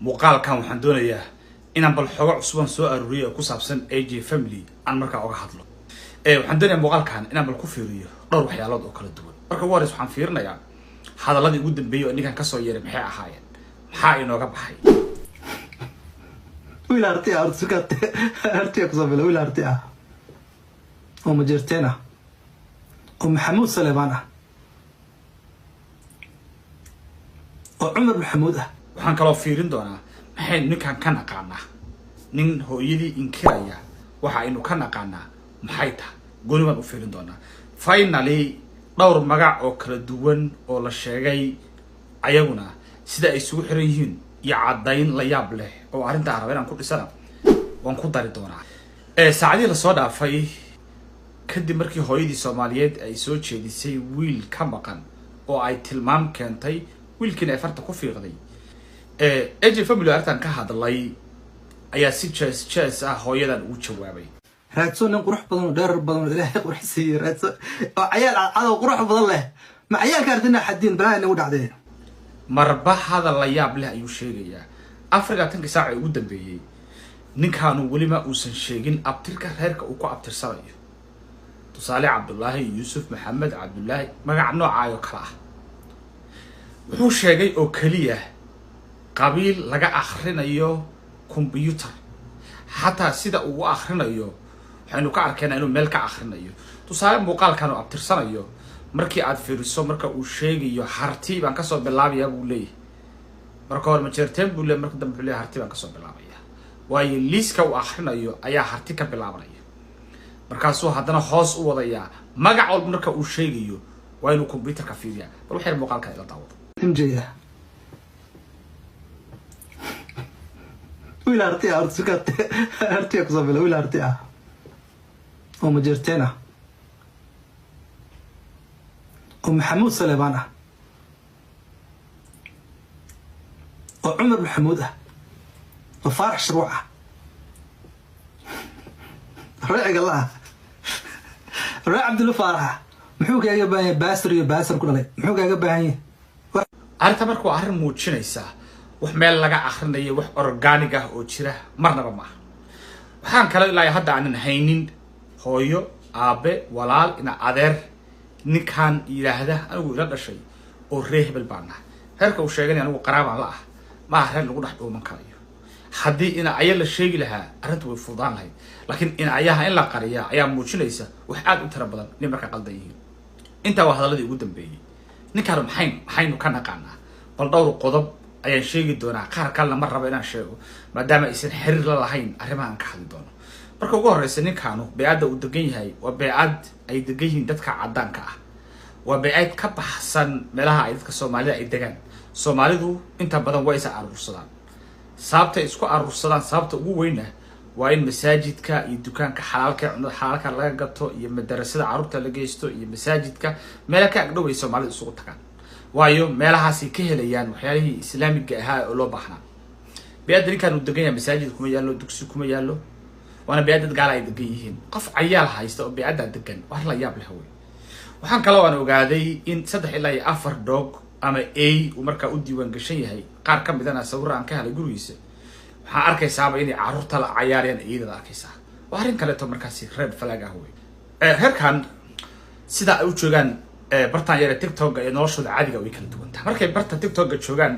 muuqaalkan waxaan doonayaa inaan bal xogo cusban soo aruuriyo oo ku saabsan AJ family aan markaa uga hadlo. Waxaan doonayaa muuqaalkan inaan bal ku fiiriyo dhowr waxyaalood oo kala duwan. Marka ugu horeysa waxaan fiirinayaa hadaladii ugu dambeeyay oo ninkan ka soo yeeray maxay ahaayeen. Maxaa inooga baxay. wiil arti ah sukat arti ku sabelo wiil arti ah oo majeerteena oo maxamuud Saleebaan ah oo Cumar Maxamuud ah. waxaan kaloo fiirin doonaa maxay ninkan ka naqaanaa nin hooyadii inkiraya waxa aynu ka naqaanaa maxay tahay gooni baan u fiirin doonaa. Finally dhowr magac oo kala duwan oo la sheegay ayaguna sida ay isugu xiran yihiin iyo cadayn la yaab leh oo arrinta aan rabo inaan ku dhisana waan ku dari doonaa. Saacadii la soo dhaafay kadib markii hooyadii Soomaaliyeed ay soo jeedisay wiil ka maqan oo ay tilmaam keentay wiilkina ay farta ku fiiqday. AJ family artan ka hadlay ayaa si jees ah hooyadan ugu jawaabay. raadso nin qurux badan oo dheer badan oo Ilaahay qurxisiyo raadso oo cayaal cadaw qurux badan leh ma cayaalka ardina xadiin baraayna u dhacdeen marba hadal la yaab leh ayuu sheegayaa. Afrika saac ugu dambeeyay ninkaanu wali ma uusan sheegin abtirka reerka uu ku abtirsanayo. tusaale Cabdullaahi Yuusuf Maxamed Cabdullaahi magac noocaayo kala ah wuxuu sheegay oo kaliya qabiil laga akhrinayo computer hatta sida uu akhrinayo waxaanu ka arkaynaa inuu meel ka akhrinayo. tusaale muuqaalkan oo abtirsanayo markii aad fiiriso marka uu sheegayo harti baan ka soo bilaabayaa buu leeyahay. marka hore ma jeerteen buu leeyahay marka dambe buu leeyahay harti baan ka soo bilaabayaa. waayo liiska uu akhrinayo ayaa harti ka bilaabanaya. markaasuu haddana hoos u wadayaa magac walba marka uu sheegayo waa inuu computer ka fiiriyaa. bal waxay muuqaalkan ila daawado. MJ wiil arti ah sukat arti ku sabelo wiil arti ah oo majeerteena oo maxamuud Saleebaan ah oo Cumar Maxamuud ah oo Faarax Shruuc ah raaciga la raac Cabdulla Faarax muxuu kaaga baahan yahay baasir iyo baasir ku dhalay muxuu kaaga baahan yahay arrinta markuu arrin muujinaysa wax meel laga akhrinayo wax organic ah oo jira marnaba ma aha. waxaan kale ilaa hadda aanan haynin hooyo aabe walaal ina adeer ninkan yiraahda anigu ila dhashay oo reer hebel baan nahay. reerka uu sheegay anigu qaraabaan la ah ma aha reer lagu dhex dhuuman karayo. haddii ina aya la sheegi lahaa arrintu way fududaan lahayd laakiin ina ayaha in la qariya ayaa muujinaysa wax aad u tiro badan in marka qaldan yihiin. intaa waa hadaladii ugu dambeeyay. ninkaan maxaynu ka naqaanaa bal dhowr qodob ayaan sheegi doonaa. qaar kalena ma rabo inaan sheego maadaama aysan xiriir la lahayn arrimahan ka hadli doono. marka ugu horeysa ninkaanu beecada uu degan yahay waa beecad ay degan yihiin dadka cadaanka ah. waa beecad ka baxsan meelaha ay dadka Soomaalida ay degaan. Soomaalidu inta badan way is aruursadaan. sababta isku aruursadaan sababta ugu weyn waa in masaajidka iyo dukaanka xalaalka cunada xalaalka laga gato iyo madrasada carruurta la geysto iyo masaajidka meel ka agdhow ay Soomaalidu isugu tagaan. waayo meelahaas ay ka helayaan waxyaalihii islaamiga ahaa oo loo baahnaa. beecada ninkan uu degan yahay masaajid kuma yaalo dugsi kuma yaalo waana beecad gaal ay degan yihiin. qof cayaal haysta oo beecada degan wax la yaab leh way. waxaan kale oo aan ogaaday in 3 ilaa 4 dog ama ay uu markaa u diiwaan gashan yahay. qaar ka midana sawir aan ka helay gurigiisa waxaan arkaysaa inay carruurta la cayaarayaan iyada arkaysaa. waa arrin kale oo markaasi red flag ah way. reerkan sida ay u joogaan bartaan yare TikTok iyo noloshooda caadiga way kala duwan tahay. markay barta TikTok joogaan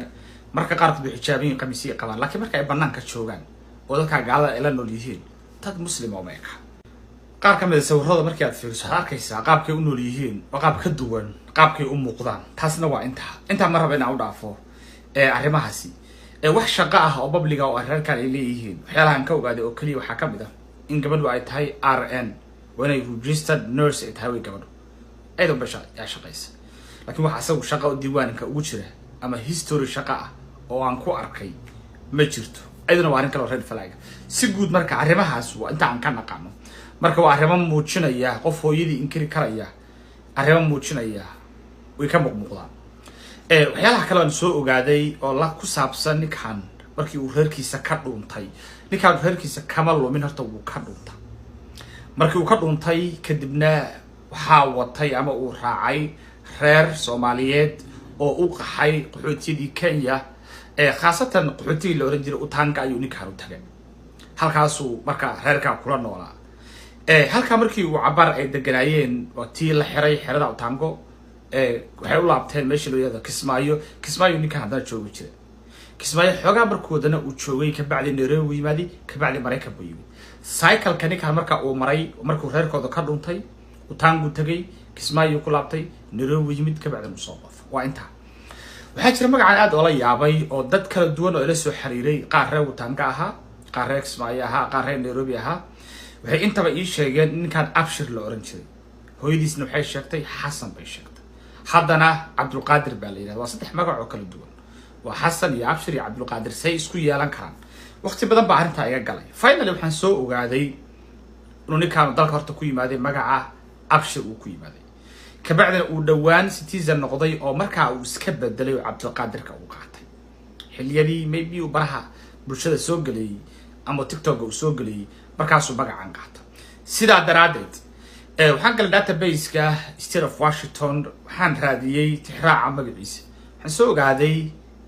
marka qaarkood way xijaabiin qamiisiyo qabaan laakiin marka ay banaanka joogaan oo dadka gaalada ay la nool yihiin dad muslim oo meeka. qaar ka mid ah sawirrada markii aad fiiriso arkaysaa qaabkay u nool yihiin waa qaab ka duwan qaabkay u muuqdaan. taasna waa inta ma rabo inaan u dhaafo arrimahaasi. wax shaqo ah oo public ah oo reerkan ay leeyihiin waxyaalahan ka ogaaday oo kaliya waxaa ka mid ah in gabadhu ay tahay RN when ay registered nurse ay tahay gabadhu aydan basha ya shaqaysa. laakiin waxa asagu shaqo diiwaanka ugu jira ama history shaqo ah oo aan ku arkay ma jirto. aydan waa arrin kale oo red flag. si guud marka arrimahaas waa inta aan ka naqaano. marka waa arrimo muujinaya qof hooyadii inkiri karaya arrimo muujinaya way ka muuqdaan. waxyaalaha kale aan soo ogaaday oo la ku saabsan ninkan markii uu reerkiisa ka dhuuntay. ninkan reerkiisa kama lumin horta wuu ka dhuuntay. markii uu ka dhuuntay kadibna waxaa watay ama uu raacay reer Soomaaliyeed oo u qaxay qaxootiyadii Kenya khaasatan qaxootigii la oran jiray utaanga ayuu ninkaan u tagay halkaasuu markaa reerkaa kula noolaa halkaa markii uu cabaar ay deganaayeen waa tii la xiray xerada utaango waxay u laabteen meesha loo yahdo kismaayo ninkaan haddana joogi jiray kismaayo xoogaa markoodana uu joogay kabacdi nairobi yimaadi kabacdi maraykan buu yimid cycleka ninkaan marka uu maray markuu reerkooda ka dhuntay utaangu tagay kismaayo ku laabtay nairobi yimid kabacdi uu soo qof waa intaa waxaa jira magacan aad oo la yaabay oo dad kala duwan oo ila soo xiriiray qaar reer utaanga ahaa qaar reer kismaayo ahaa qaar reer nairobi ahaa waxay intaba ii sheegeen ninkaan abshir la oran jiray hooyadiisna waxay sheegtay xasan bay sheegtay haddana cabdulqaadir baa la yidhahda waa saddex magac oo kala duwan waa xasan iyo abshir iyo cabdulqaadir say isku yeelan karaan waqti badan baa arrintaa iga galay finally waxaan soo ogaaday inuu ninkaan dalka horta ku yimaaday magaca abshir uu ku yimaaday kabacdina uu dhowaan citizen noqday oo markaa uu iska bedelay oo cabdulqaadirka uu qaatay xilliyadii maybe uu baraha bulshada soo geliyey ama tiktok uu soo geliyey markaasuu magacan qaata sidaa daraadeed waxaan galay database-ka state of washington waxaan raadiyey tixraaca magaciisa waxaan soo ogaaday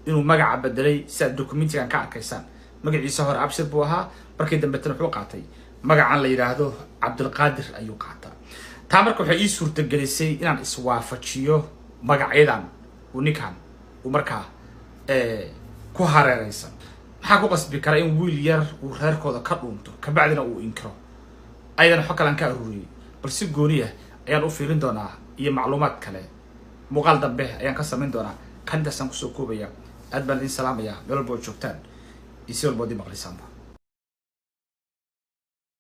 inuu magaca bedelay sidaad documentigan ka arkaysaan magaciisa hore abshir buu ahaa markii dambetana wuxuu qaatay magacan la yidhaahdo cabdulqaadir ayuu qaataa taa marka waxay ii suurtagelisay inaan iswaafajiyo magacyadan uu ninkan uu markaa ku hareeraysan maxaa ku qasbi kara in wiil yar uu reerkooda ka dhuunto kabacdina uu inkiro ayadana xog kalan ka aruuriyey bal si gooniya ayaan u fiirin doonaa iyo macluumaad kale muuqaal dambe ayaan ka samayn doonaa kan intaasaan kusoo koobaya aad baan idin salaamayaa meel walba oo joogtaan iyo si walba oo idin maqlisaanba